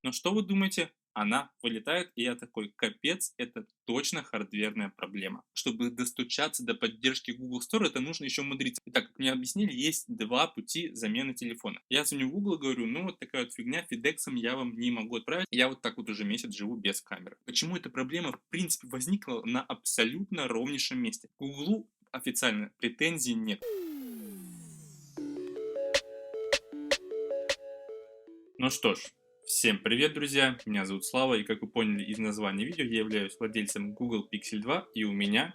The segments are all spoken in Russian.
Но что вы думаете? Она вылетает, и я такой: капец, это точно хардверная проблема. Чтобы достучаться до поддержки Google Store, это нужно еще мудриться. Итак, как мне объяснили, есть два пути замены телефона. Я звоню в Google, говорю: ну вот такая вот фигня, Фидексом я вам не могу отправить. Я вот так вот уже месяц живу без камеры. Почему эта проблема в принципе возникла на абсолютно ровнейшем месте? К Гуглу официально претензий нет. Ну что ж, всем привет, друзья! Меня зовут Слава, и как вы поняли из названия видео, я являюсь владельцем Google Pixel 2, и у меня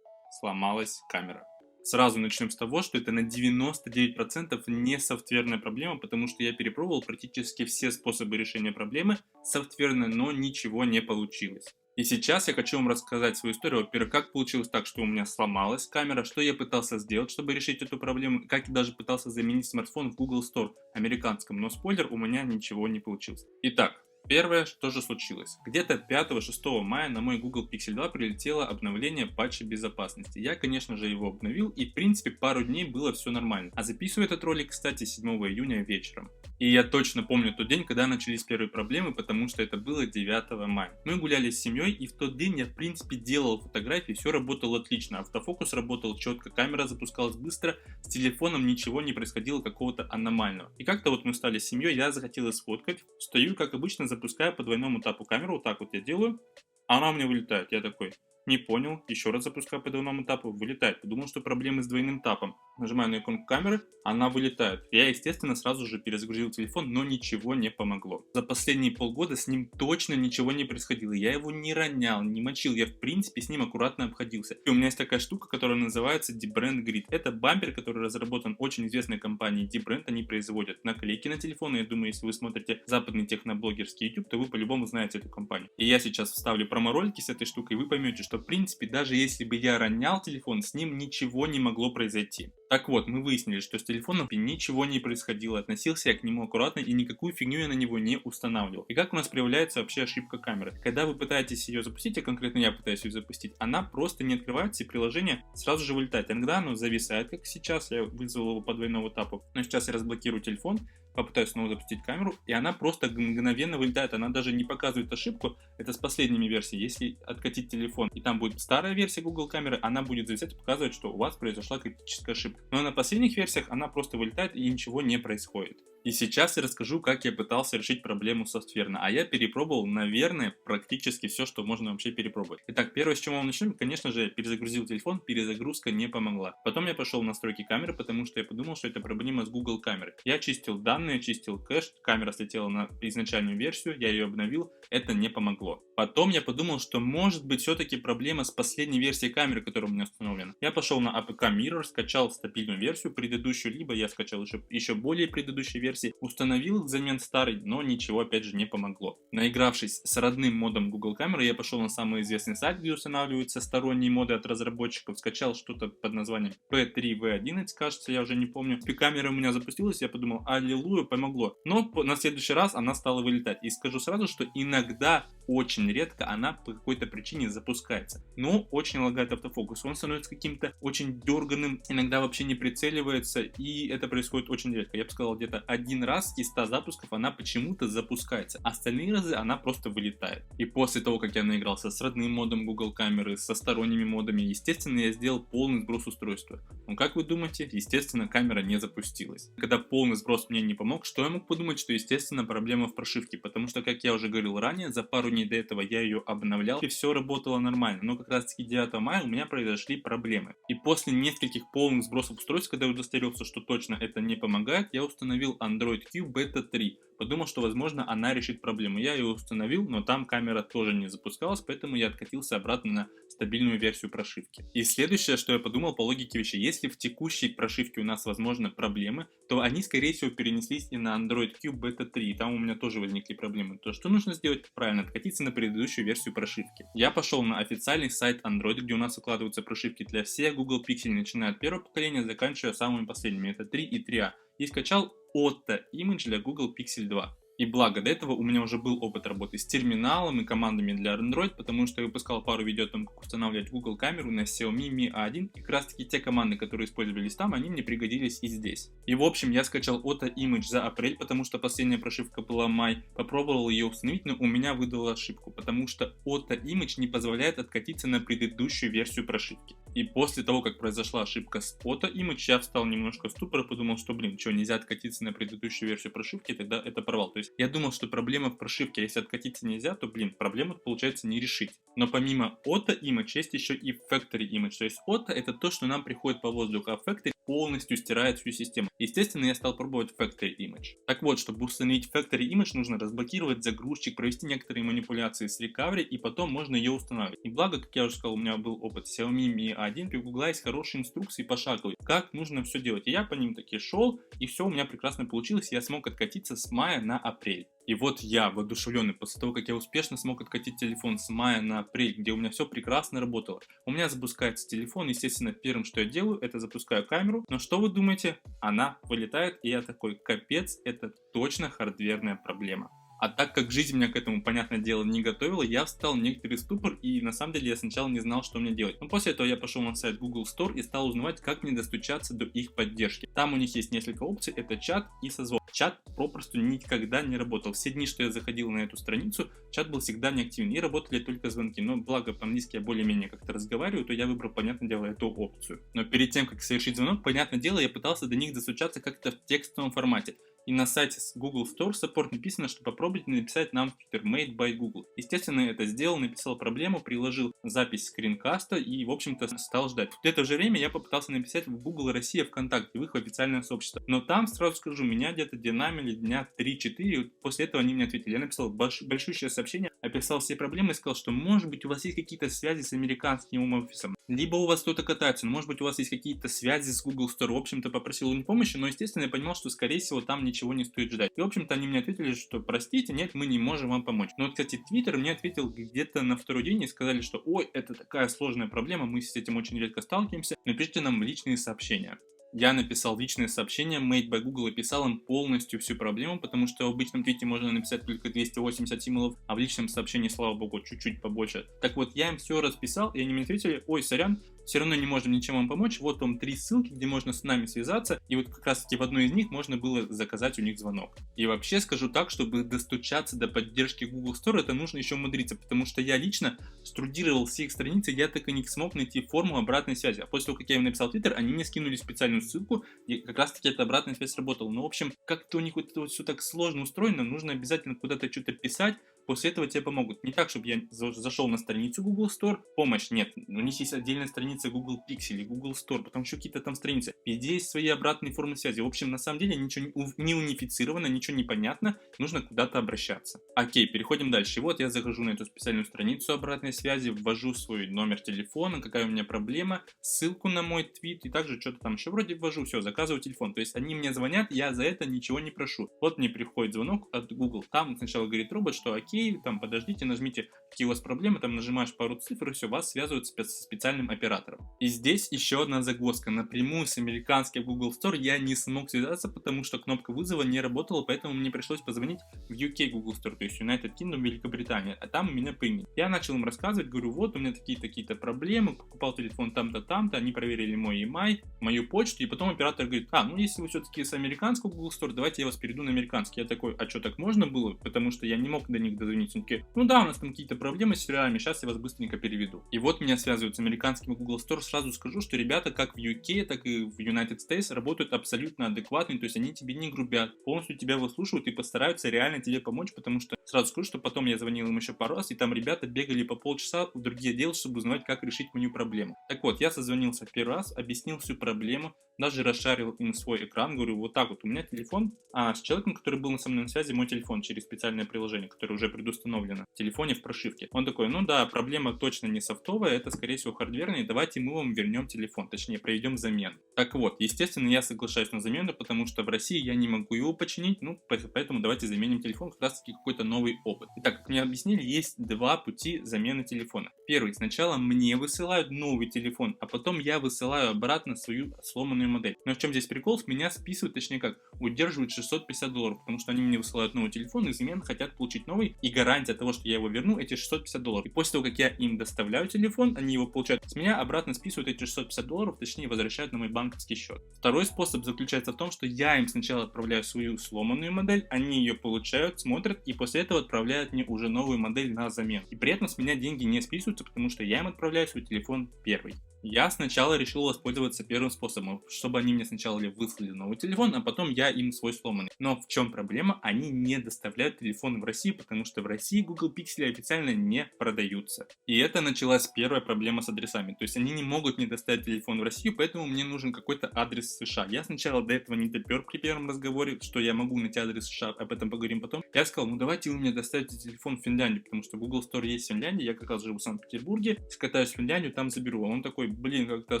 сломалась камера. Сразу начнем с того, что это на 99% не софтверная проблема, потому что я перепробовал практически все способы решения проблемы софтверно, но ничего не получилось. И сейчас я хочу вам рассказать свою историю. Во-первых, как получилось так, что у меня сломалась камера, что я пытался сделать, чтобы решить эту проблему, как я даже пытался заменить смартфон в Google Store американском, но спойлер, у меня ничего не получилось. Итак, первое, что же случилось. Где-то 5-6 мая на мой Google Pixel 2 прилетело обновление патча безопасности. Я, конечно же, его обновил, и в принципе пару дней было все нормально. А записываю этот ролик, кстати, 7 июня вечером. И я точно помню тот день, когда начались первые проблемы, потому что это было 9 мая. Мы гуляли с семьей, и в тот день я, в принципе, делал фотографии, все работало отлично. Автофокус работал четко, камера запускалась быстро, с телефоном ничего не происходило какого-то аномального. И как-то вот мы стали с семьей, я захотел сфоткать, стою, как обычно, запускаю по двойному тапу камеру, вот так вот я делаю, а она у меня вылетает. Я такой: не понял, еще раз запускаю по двойному тапу, вылетает. Подумал, что проблемы с двойным тапом. Нажимаю на иконку камеры, она вылетает. Я, естественно, сразу же перезагрузил телефон, но ничего не помогло. За последние полгода с ним точно ничего не происходило. Я его не ронял, не мочил, я в принципе с ним аккуратно обходился. И у меня есть такая штука, которая называется D-Brand Grid. Это бампер, который разработан очень известной компанией D-Brand. Они производят наклейки на телефоны. Я думаю, если вы смотрите западный техноблогерский YouTube, то вы по-любому знаете эту компанию. И я сейчас вставлю промо-ролики с этой штукой, и вы поймете, что в принципе даже если бы я ронял телефон, с ним ничего не могло произойти. Так вот, мы выяснили, что с телефоном ничего не происходило, относился я к нему аккуратно и никакую фигню я на него не устанавливал. И как у нас проявляется вообще ошибка камеры? Когда вы пытаетесь ее запустить, а конкретно я пытаюсь ее запустить, она просто не открывается и приложение сразу же вылетает. Иногда оно зависает, как сейчас, я вызвал его по двойному тапу. Но сейчас я разблокирую телефон, попытаюсь снова запустить камеру, и она просто мгновенно вылетает, она даже не показывает ошибку. Это с последними версиями. Если откатить телефон, и там будет старая версия Google камеры, она будет зависать и показывать, что у вас произошла критическая ошибка. Но на последних версиях она просто вылетает и ничего не происходит. И сейчас я расскажу, как я пытался решить проблему софтверно. А я перепробовал, наверное, практически все, что можно вообще перепробовать. Итак, первое, с чего мы начнем, конечно же, я перезагрузил телефон, перезагрузка не помогла. Потом я пошел в настройки камеры, потому что я подумал, что это проблема с Google камерой. Я очистил данные, очистил кэш, камера слетела на изначальную версию, я ее обновил, это не помогло. Потом я подумал, что может быть все-таки проблема с последней версией камеры, которая у меня установлена. Я пошел на APK Mirror, скачал стабильную версию, предыдущую, либо я скачал еще более предыдущей версии, установил взамен старой, но ничего опять же не помогло. Наигравшись с родным модом Google камеры, я пошел на самый известный сайт, где устанавливаются сторонние моды от разработчиков, скачал что-то под названием P3V11, кажется, я уже не помню. И камера у меня запустилась, я подумал: аллилуйя, помогло. Но на следующий раз она стала вылетать. И скажу сразу, что иногда, очень редко, она по какой-то причине запускается. Но очень лагает автофокус, он становится каким-то очень дерганым, иногда вообще не прицеливается, и это происходит очень редко. Я бы сказал, где-то один раз из 100 запусков она почему-то запускается. Остальные разы она просто вылетает. И после того, как я наигрался с родным модом Google камеры, со сторонними модами, естественно, я сделал полный сброс устройства. Но как вы думаете? Естественно, камера не запустилась. Когда полный сброс мне не помог, что я мог подумать? Что, естественно, проблема в прошивке. Потому что, как я уже говорил ранее, за пару дней до этого я ее обновлял, и все работало нормально. Но как раз таки 9 мая у меня произошли проблемы. И после нескольких полных сбросов устройств, когда я удостоверился, что точно это не помогает, я установил Android Q Beta 3. Подумал, что возможно она решит проблему. Я ее установил, но там камера тоже не запускалась, поэтому я откатился обратно на стабильную версию прошивки. И следующее, что я подумал по логике вещей: если в текущей прошивке у нас возможны проблемы, то они скорее всего перенеслись и на Android Q Beta 3, и там у меня тоже возникли проблемы. То что нужно сделать? Правильно, откатиться на предыдущую версию прошивки. Я пошел на официальный сайт Android, где у нас укладываются прошивки для всех Google Pixel, начиная от первого поколения, заканчивая самыми последними, это 3 и 3A, и скачал Otto Image для Google Pixel 2. И благо, до этого у меня уже был опыт работы с терминалом и командами для Android, потому что я выпускал пару видео о том, как устанавливать Google камеру на Xiaomi Mi A1. И как раз таки те команды, которые использовались там, они мне пригодились и здесь. И в общем, я скачал Auto Image за апрель, потому что последняя прошивка была май. Попробовал ее установить, но у меня выдала ошибку, потому что Auto Image не позволяет откатиться на предыдущую версию прошивки. И после того, как произошла ошибка с Auto Image, я встал немножко в ступор и подумал, что, что, нельзя откатиться на предыдущую версию прошивки, тогда это провал. То есть я думал, что проблема в прошивке, а если откатиться нельзя, то, проблему получается не решить. Но помимо Auto Image есть еще и Factory Image. То есть Auto это то, что нам приходит по воздуху, а Factory полностью стирает всю систему. Естественно, я стал пробовать Factory Image. Так вот, чтобы установить Factory Image, нужно разблокировать загрузчик, провести некоторые манипуляции с recovery, и потом можно ее устанавливать. И благо, как я уже сказал, у меня был опыт Xiaomi Mi A1, у Google есть хорошие инструкции пошаговые, как нужно все делать. И я по ним таки шел, и все у меня прекрасно получилось, я смог откатиться с мая на апрель. И вот я, воодушевленный после того, как я успешно смог откатить телефон с мая на апрель, где у меня все прекрасно работало. У меня запускается телефон, естественно, первым, что я делаю, это запускаю камеру. Но что вы думаете? Она вылетает, и я такой, капец, это точно хардверная проблема. А так как жизнь меня к этому, понятное дело, не готовила, я встал в некоторый ступор, и на самом деле я сначала не знал, что мне делать. Но после этого я пошел на сайт Google Store и стал узнавать, как мне достучаться до их поддержки. Там у них есть несколько опций, это чат и созвон. Чат попросту никогда не работал. Все дни, что я заходил на эту страницу, чат был всегда неактивен, и работали только звонки. Но благо по-английски я более-менее как-то разговариваю, то я выбрал, понятное дело, эту опцию. Но перед тем, как совершить звонок, понятное дело, я пытался до них достучаться как-то в текстовом формате. И на сайте Google Store Support написано, что попробуйте написать нам в Twitter Made by Google. Естественно, я это сделал, написал проблему, приложил запись скринкаста и, в общем-то, стал ждать. В это же время я попытался написать в Google Россия ВКонтакте, в их официальное сообщество. Но там, сразу скажу, меня где-то динамили дня 3-4, после этого они мне ответили. Я написал большущее сообщение, описал все проблемы и сказал, что, может быть, у вас есть какие-то связи с американским офисом, либо у вас кто-то катается, но, может быть, у вас есть какие-то связи с Google Store. В общем-то, попросил у них помощи, но, естественно, я понимал, что, скорее всего, там ничего не стоит ждать. И, в общем-то, они мне ответили, что простите, нет, мы не можем вам помочь. Но вот, кстати, Twitter мне ответил где-то на второй день и сказали, что ой, это такая сложная проблема, мы с этим очень редко сталкиваемся, напишите нам личные сообщения. Я написал личное сообщение Made by Google и писал им полностью всю проблему, потому что в обычном твите можно написать только 280 символов, а в личном сообщении, слава богу, чуть-чуть побольше. Так вот, я им все расписал, и они мне ответили, ой, сорян, все равно не можем ничем вам помочь, вот вам 3 ссылки, где можно с нами связаться, и вот как раз таки в одной из них можно было заказать у них звонок. И вообще скажу так, чтобы достучаться до поддержки Google Store, это нужно еще умудриться, потому что я лично струдировал все их страницы, я так и не смог найти форму обратной связи. А после того, как я им написал в Twitter, они мне скинули специальную ссылку, и как раз таки эта обратная связь работала. Но в общем, как-то у них вот это вот все так сложно устроено, нужно обязательно куда-то что-то писать, после этого тебе помогут. Не так, чтобы я зашел на страницу Google Store, помощь нет. У них есть отдельная страница Google Pixel, Google Store, потом еще какие-то там страницы. Везде есть свои обратные формы связи. В общем, на самом деле ничего не унифицировано, ничего не понятно, нужно куда-то обращаться. Окей, переходим дальше. И вот я захожу на эту специальную страницу обратной связи, ввожу свой номер телефона, какая у меня проблема, ссылку на мой твит и также что-то там еще вроде ввожу, все, заказываю телефон. То есть они мне звонят, я за это ничего не прошу. Вот мне приходит звонок от Google, там сначала говорит робот, что окей, там подождите, нажмите, какие у вас проблемы, там нажимаешь пару цифр и все, вас связывают со специальным оператором. И здесь еще одна загвоздка. Напрямую с американским Google Store я не смог связаться, потому что кнопка вызова не работала, поэтому мне пришлось позвонить в UK Google Store, то есть United Kingdom, Великобритания, а там меня приняли. Я начал им рассказывать, говорю, вот у меня такие-то проблемы, покупал телефон там-то, там-то, они проверили мой email, мою почту, и потом оператор говорит, ну если вы все-таки с американского Google Store, давайте я вас перейду на американский. Я такой, а что, так можно было? Потому что я не мог до них дозвониться. Они такие, ну да, у нас там какие-то проблемы с серверами, сейчас я вас быстренько переведу. И вот меня связывают с американским Google Store. Сразу скажу, что ребята как в UK, так и в United States работают абсолютно адекватно, то есть они тебе не грубят, полностью тебя выслушивают и постараются реально тебе помочь, потому что сразу скажу, что потом я звонил им еще пару раз, и там ребята бегали по полчаса в другие отделы, чтобы узнать, как решить мою проблему. Так вот, я созвонился в первый раз, объяснил всю проблему, даже расшарил им свой экран, говорю, вот так вот, у меня телефон, а с человеком, который был со мной на связи, мой телефон через специальное приложение, которое уже предустановлена в телефоне в прошивке. Он такой, ну да, проблема точно не софтовая, это скорее всего хардверная, давайте мы вам вернем телефон, точнее проведем замену. Так вот, естественно, я соглашаюсь на замену, потому что в России я не могу его починить, ну поэтому давайте заменим телефон, как раз таки какой-то новый опыт. Итак, как мне объяснили, есть два пути замены телефона. Первый, сначала мне высылают новый телефон, а потом я высылаю обратно свою сломанную модель. Но в чем здесь прикол? С меня списывают, точнее как, удерживают $650, потому что они мне высылают новый телефон и взамен хотят получить новый, и гарантия того, что я его верну, эти $650. И после того, как я им доставляю телефон, они его получают, с меня обратно списывают эти $650, точнее возвращают на мой банковский счет. Второй способ заключается в том, что я им сначала отправляю свою сломанную модель, они ее получают, смотрят, и после этого отправляют мне уже новую модель на замену. И при этом с меня деньги не списываются, потому что я им отправляю свой телефон первый. Я сначала решил воспользоваться первым способом, чтобы они мне сначала выслали новый телефон, а потом я им свой сломанный. Но в чем проблема? Они не доставляют телефон в Россию, потому что в России Google Pixel официально не продаются. И это началась первая проблема с адресами. То есть они не могут мне доставить телефон в Россию, поэтому мне нужен какой-то адрес США. Я сначала до этого не допер при первом разговоре, что я могу найти адрес США, об этом поговорим потом. Я сказал, ну давайте вы мне доставите телефон в Финляндию, потому что Google Store есть в Финляндии, я как раз живу в Санкт-Петербурге, скатаюсь в Финляндию, там заберу. Он такой, блин, как-то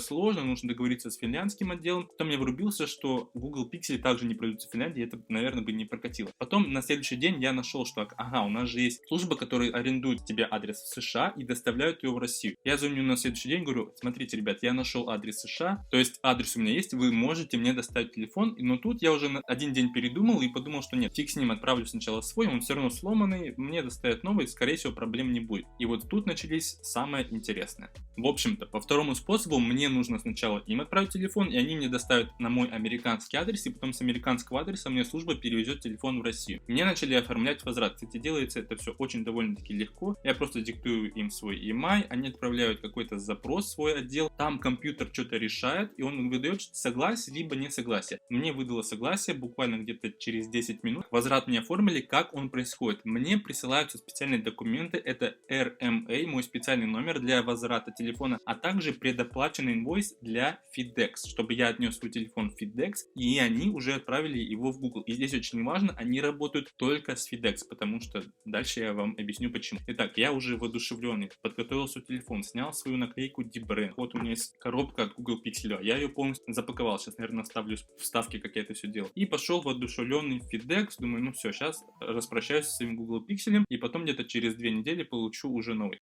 сложно, нужно договориться с финляндским отделом. Потом я врубился, что Google Pixel также не продаются в Финляндии, это, наверное, бы не прокатило. Потом на следующий день я нашел, что, ага, у нас же есть служба, которая арендует тебе адрес в США и доставляют его в Россию. Я звоню на следующий день, говорю, смотрите, ребят, я нашел адрес США, то есть адрес у меня есть, вы можете мне доставить телефон, но тут я уже на один день передумал и подумал, что нет, фиг с ним, отправлю сначала свой, он все равно сломанный, мне доставят новый, скорее всего, проблем не будет. И вот тут начались самое интересное. В общем-то, по второму способу мне нужно сначала им отправить телефон, и они мне доставят на мой американский адрес, и потом с американского адреса мне служба перевезет телефон в Россию. Мне начали оформлять возврат. Кстати, делается это все очень довольно-таки легко. Я просто диктую им свой EMI, они отправляют какой-то запрос в свой отдел, там компьютер что-то решает, и он выдает согласие, либо не согласие. Мне выдало согласие буквально где-то через 10 минут. Возврат мне оформили, как он происходит. Мне присылаются специальные документы, это RMA, мой специальный номер для возврата телефона, а также предоплаченный инвойс для FedEx, чтобы я отнес свой телефон в FedEx, и они уже отправили его в Google. И здесь очень важно, они работают только с FedEx, потому что дальше я вам объясню почему. Итак, я уже воодушевленный, подготовил свой телефон, снял свою наклейку D-Brand. Вот у меня есть коробка от Google Pixel, я ее полностью запаковал, сейчас, наверное, оставлю вставки, как я это все делал. И пошел воодушевленный в FedEx, думаю, ну все, сейчас распрощаюсь со своим Google Pixel, и потом где-то через 2 недели получу уже новый.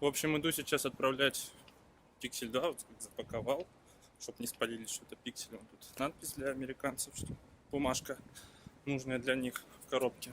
В общем, иду сейчас отправлять Pixel 2, вот запаковал, чтобы не спалили, что это Pixel. Вот тут надпись для американцев, что бумажка нужная для них в коробке.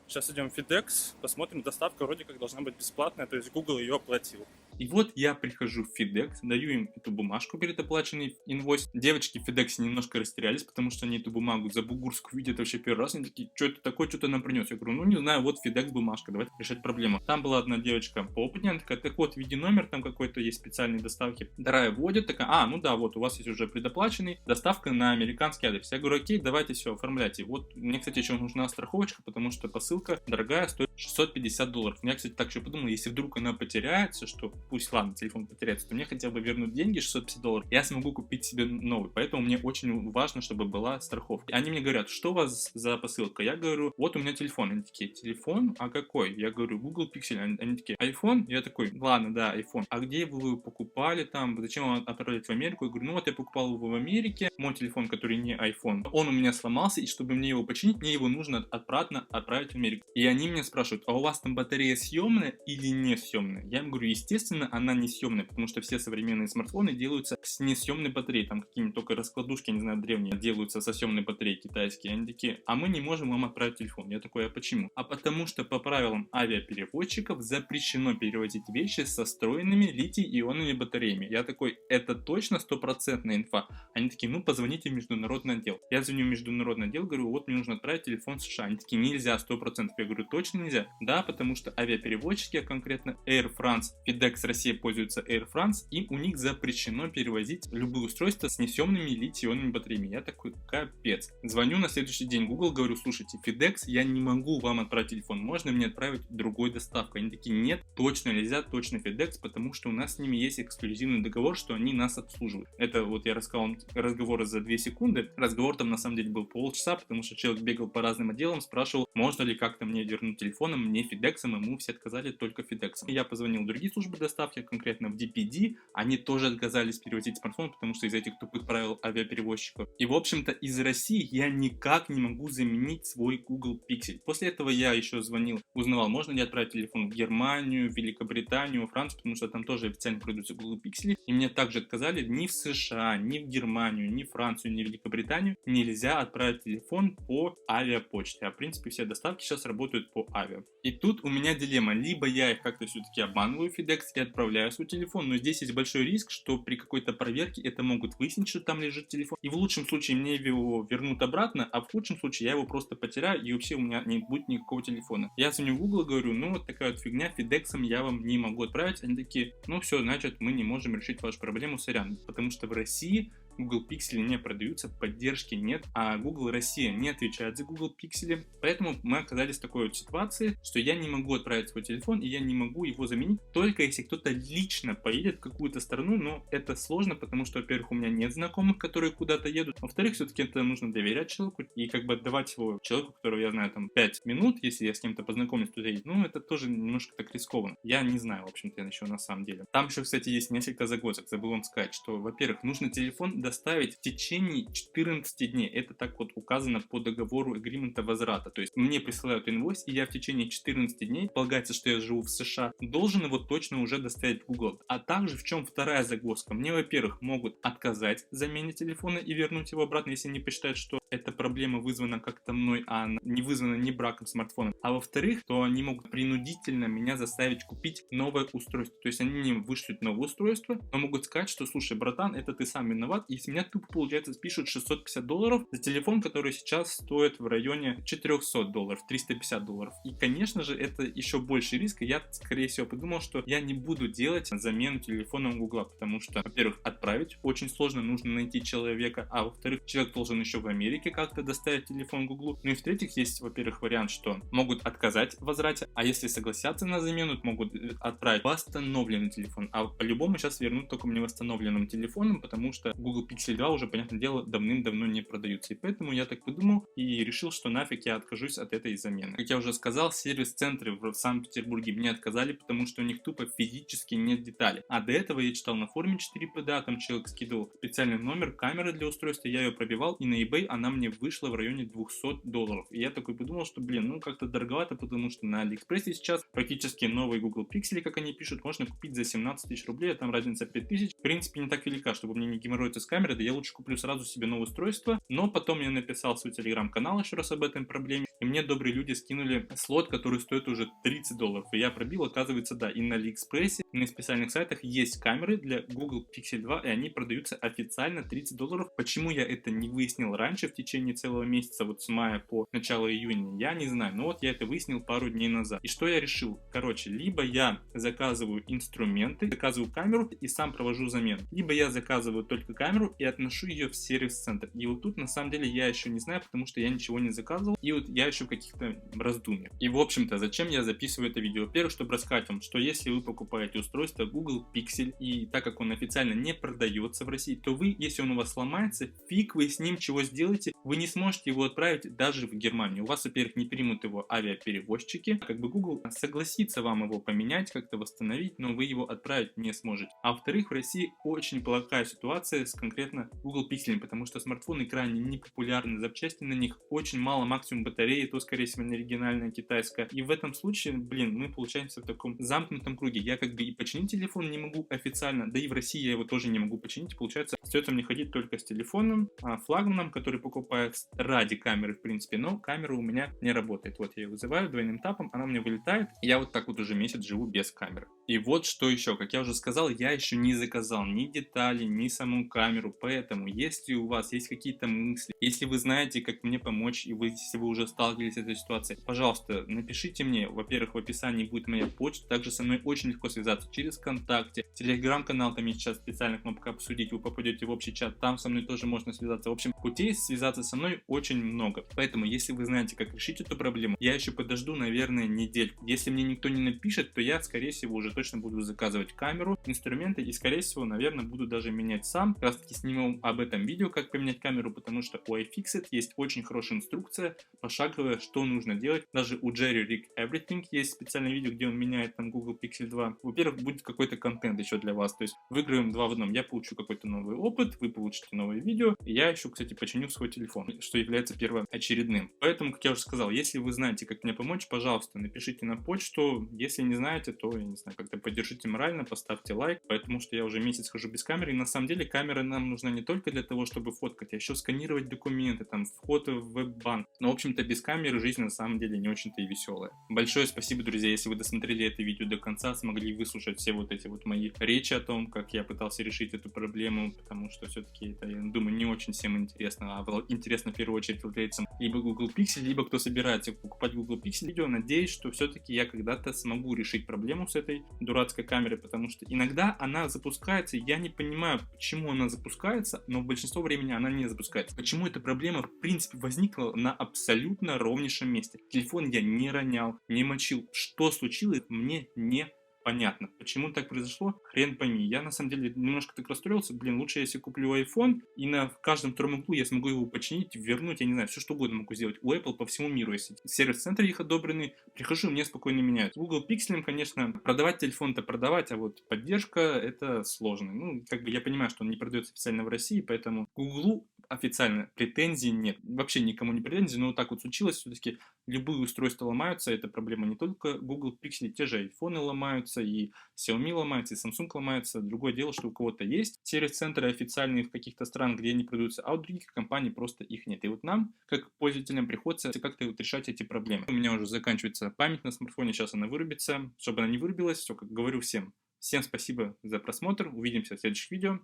Сейчас идем в FedEx, посмотрим, доставка вроде как должна быть бесплатная, то есть Google ее оплатил. И вот я прихожу в FedEx, даю им эту бумажку, предоплаченный инвойс. Девочки в FedEx немножко растерялись, потому что они эту бумагу за бугурскую видят вообще первый раз. Они такие, что это такое, что-то нам принес. Я говорю, ну не знаю, вот FedEx бумажка, давайте решать проблему. Там была одна девочка поопытнее, она такая, так вот, введи номер, там какой-то есть специальные доставки. Вторая вводит, такая, ну да, вот у вас есть уже предоплаченный, доставка на американский адрес. Я говорю, окей, давайте все, оформляйте. Вот мне, кстати, еще нужна страховочка, потому что посылка дорогая, стоит $650. Я, кстати, так еще подумал, если вдруг она потеряется, что пусть, ладно, телефон потеряется, то мне хотя бы вернут деньги, $650, я смогу купить себе новый. Поэтому мне очень важно, чтобы была страховка. Они мне говорят, что у вас за посылка? Я говорю, вот у меня телефон. Они такие, телефон? А какой? Я говорю, Google Pixel. Они такие, iPhone? Я такой, ладно, да, iPhone. А где вы его покупали там? Зачем вам отправлять в Америку? Я говорю, ну вот я покупал его в Америке, мой телефон, который не iPhone. Он у меня сломался, и чтобы мне его починить, мне его нужно обратно отправить в Америку. И они меня спрашивают, а у вас там батарея съемная или не съемная? Я им говорю, естественно, она не съемная, потому что все современные смартфоны делаются с несъемной батареей, там какие-нибудь только раскладушки, я не знаю, древние, делаются со съемной батареей китайские. Они такие, а мы не можем вам отправить телефон. Я такой, а почему? А потому что по правилам авиаперевозчиков запрещено перевозить вещи со встроенными литий-ионными батареями. Я такой, это точно стопроцентная инфа? Они такие, ну позвоните в международный отдел. Я звоню в международный отдел, говорю, вот мне нужно отправить телефон в США. Они такие, нельзя, 100%. Я говорю, точно нельзя? Да, потому что авиаперевозчики, а конкретно Air France, FedEx России пользуется Air France, и у них запрещено перевозить любые устройства с несъемными литий-ионными батареями. Я такой, капец. Звоню на следующий день Google, говорю, слушайте, FedEx, я не могу вам отправить телефон, можно мне отправить другой доставкой? Они такие, нет, точно нельзя, точно FedEx, потому что у нас с ними есть эксклюзивный договор, что они нас обслуживают. Это вот я рассказал разговор за 2 секунды. Разговор там на самом деле был полчаса, потому что человек бегал по разным отделам, спрашивал, можно ли как-то мне вернуть телефон, мне FedEx, ему все отказали только FedEx. Я позвонил в другие службы доставки, конкретно в DPD, они тоже отказались перевозить смартфон, потому что из этих тупых правил авиаперевозчиков. И в общем-то из России я никак не могу заменить свой Google Pixel. После этого я еще звонил, узнавал, можно ли отправить телефон в Германию, Великобританию, Францию, потому что там тоже официально продаются Google Pixel. И мне также отказали, ни в США, ни в Германию, ни в Францию, ни в Великобританию нельзя отправить телефон по авиапочте. А в принципе все доставки сейчас работают по авиа. И тут у меня дилемма. Либо я их как-то все-таки обманываю FedEx и отправляю свой телефон, но здесь есть большой риск, что при какой-то проверке это могут выяснить, что там лежит телефон. И в лучшем случае мне его вернут обратно, а в худшем случае я его просто потеряю и вообще у меня не будет никакого телефона. Я звоню в Google и говорю, ну вот такая вот фигня, FedEx я вам не могу отправить. Они такие, ну все, значит мы не можем решить вашу проблему, сорян. Потому что в России Google Pixel не продаются, поддержки нет, а Google Россия не отвечает за Google Pixel. Поэтому мы оказались в такой вот ситуации, что я не могу отправить свой телефон и я не могу его заменить, только если кто-то лично поедет в какую-то страну, но это сложно, потому что, во-первых, у меня нет знакомых, которые куда-то едут, во-вторых, все-таки это нужно доверять человеку и как бы отдавать его человеку, которого я знаю там 5 минут, если я с кем-то познакомлюсь, туда едет, ну это тоже немножко так рискованно. Я не знаю, в общем-то, еще на самом деле. Там еще, кстати, есть несколько загвоздок, забыл вам сказать, что, во-первых, нужно телефон доставить в течение 14 дней. Это так вот указано по договору агримента возврата. То есть мне присылают инвойс, и я в течение 14 дней, полагается, что я живу в США, должен его точно уже доставить в Google. А также в чем вторая загвоздка? Мне, во-первых, могут отказать в замене телефона и вернуть его обратно, если они посчитают, что эта проблема вызвана как-то мной, а она не вызвана ни браком смартфона. А во-вторых, то они могут принудительно меня заставить купить новое устройство. То есть они мне вышлют новое устройство, но могут сказать, что слушай, братан, это ты сам виноват, и с меня тупо получается спишут $650 за телефон, который сейчас стоит в районе $400, $350. И конечно же это еще больше риска. Я скорее всего подумал, что я не буду делать замену телефона у Гугла, потому что, во-первых, отправить очень сложно, нужно найти человека, а во-вторых, человек должен еще в Америке как-то доставить телефон Гуглу. Ну и в-третьих, есть, во-первых, вариант, что могут отказать в возврате, а если согласятся на замену, могут отправить восстановленный телефон. А по-любому сейчас вернут только мне восстановленным телефоном, потому что Google Pixel 2 уже, понятное дело, давным-давно не продаются. И поэтому я так подумал и решил, что нафиг я откажусь от этой замены. Как я уже сказал, сервис-центры в Санкт-Петербурге мне отказали, потому что у них тупо физически нет деталей. А до этого я читал на форуме 4PD, там человек скидывал специальный номер камеры для устройства, я ее пробивал, и на eBay она мне вышла в районе $200. И я такой подумал, что, блин, ну как-то дороговато, потому что на Алиэкспрессе сейчас практически новый Google Pixel, как они пишут, можно купить за 17 тысяч рублей, а там разница 5000. В принципе, не так велика, чтобы мне не геморроиться с камерой, да я лучше куплю сразу себе новое устройство. Но потом я написал в свой телеграм-канал еще раз об этом проблеме, и мне добрые люди скинули слот, который стоит уже $30. И я пробил, оказывается, да, и на Алиэкспрессе, и на специальных сайтах есть камеры для Google Pixel 2, и они продаются официально $30. Почему я это не выяснил раньше, в течение целого месяца, вот с мая по начало июня, я не знаю. Но вот я это выяснил пару дней назад. И что я решил? Короче, либо я заказываю инструменты, заказываю камеру и сам провожу замену, либо я заказываю только камеру и отношу ее в сервис-центр. И вот тут на самом деле я еще не знаю, потому что я ничего не заказывал, и вот я еще в каких-то раздумьях. И в общем-то, зачем я записываю это видео? Во-первых, чтобы рассказать вам, что если вы покупаете устройство Google Pixel, и так как он официально не продается в России, то вы, если он у вас сломается, фиг вы с ним чего сделаете, вы не сможете его отправить даже в Германию. У вас, во-первых, не примут его авиаперевозчики, как бы Google согласится вам его поменять, как-то восстановить, но вы его отправить не сможете. А во-вторых, в России очень плохая ситуация с конкретно Google Pixel, потому что смартфоны крайне непопулярны, запчасти на них очень мало, максимум батареи, то скорее всего не оригинальная китайская. И в этом случае, блин, мы получаемся в таком замкнутом круге. Я как бы и починить телефон не могу официально, да и в России я его тоже не могу починить. Получается, остается мне ходить только с телефоном, флагманом, который покупает ради камеры, в принципе, но камера у меня не работает. Вот я ее вызываю двойным тапом, она у меня вылетает, и я вот так вот уже месяц живу без камеры. И вот что еще, как я уже сказал, я еще не заказал ни детали, ни саму камеру, поэтому если у вас есть какие-то мысли, если вы знаете, как мне помочь, и если вы уже сталкивались с этой ситуацией, пожалуйста, напишите мне, во-первых, в описании будет моя почта, также со мной очень легко связаться через ВКонтакте, телеграм-канал, там есть сейчас специальная кнопка «Обсудить», вы попадете в общий чат, там со мной тоже можно связаться. В общем, путей связаться со мной очень много, поэтому если вы знаете, как решить эту проблему, я еще подожду, наверное, недельку. Если мне никто не напишет, то я, скорее всего, уже точно буду заказывать камеру, инструменты и, скорее всего, наверное, буду даже менять сам. Как раз таки сниму об этом видео, как поменять камеру, потому что у iFixit есть очень хорошая инструкция, пошаговая, что нужно делать. Даже у Jerry Rig Everything есть специальное видео, где он меняет там Google Pixel 2. Во-первых, будет какой-то контент еще для вас, то есть выиграем два в одном. Я получу какой-то новый опыт, вы получите новое видео, и я еще, кстати, починю свой телефон, что является первоочередным. Поэтому, как я уже сказал, если вы знаете, как мне помочь, пожалуйста, напишите на почту. Если не знаете, то, я не знаю, как-то поддержите морально, поставьте лайк, потому что я уже месяц хожу без камеры, и на самом деле камера нам нужна не только для того, чтобы фоткать, а еще сканировать документы, там, вход в веб-банк. Но, в общем-то, без камеры жизнь на самом деле не очень-то и веселая. Большое спасибо, друзья, если вы досмотрели это видео до конца, смогли выслушать все вот эти вот мои речи о том, как я пытался решить эту проблему, потому что все-таки это, я думаю, не очень всем интересно, а интересно в первую очередь владельцам либо Google Pixel, либо кто собирается покупать Google Pixel. Видео, надеюсь, что все-таки я когда-то смогу решить проблему с этой дурацкой камерой, потому что иногда она запускается, и я не понимаю, почему она запускается, но в большинство времени она не запускается. Почему эта проблема в принципе возникла на абсолютно ровнейшем месте. Телефон я не ронял, не мочил. Что случилось, мне не понятно. Почему так произошло, хрен пойми. Я на самом деле немножко так расстроился. Блин, лучше я себе куплю iPhone, и на каждом втором углу я смогу его починить, вернуть, я не знаю, все что угодно могу сделать. У Apple по всему миру есть сервис-центры их одобрены, прихожу, мне спокойно меняют. Google Pixel, конечно, продавать телефон-то продавать, а вот поддержка это сложно. Ну, как бы я понимаю, что он не продается официально в России, поэтому Google официально претензий нет. Вообще никому не претензий, но вот так вот случилось, все-таки любые устройства ломаются, это проблема не только Google Pixel, те же iPhone ломаются, и Xiaomi ломается, и Samsung ломается. Другое дело, что у кого-то есть сервис-центры официальные в каких-то странах, где они продаются, а у других компаний просто их нет. И вот нам, как пользователям, приходится как-то вот решать эти проблемы. У меня уже заканчивается память на смартфоне, сейчас она вырубится. Чтобы она не вырубилась, все, как говорю всем. Всем спасибо за просмотр, увидимся в следующих видео.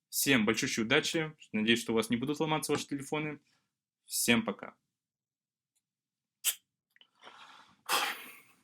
Всем большущей удачи, надеюсь, что у вас не будут ломаться ваши телефоны. Всем пока.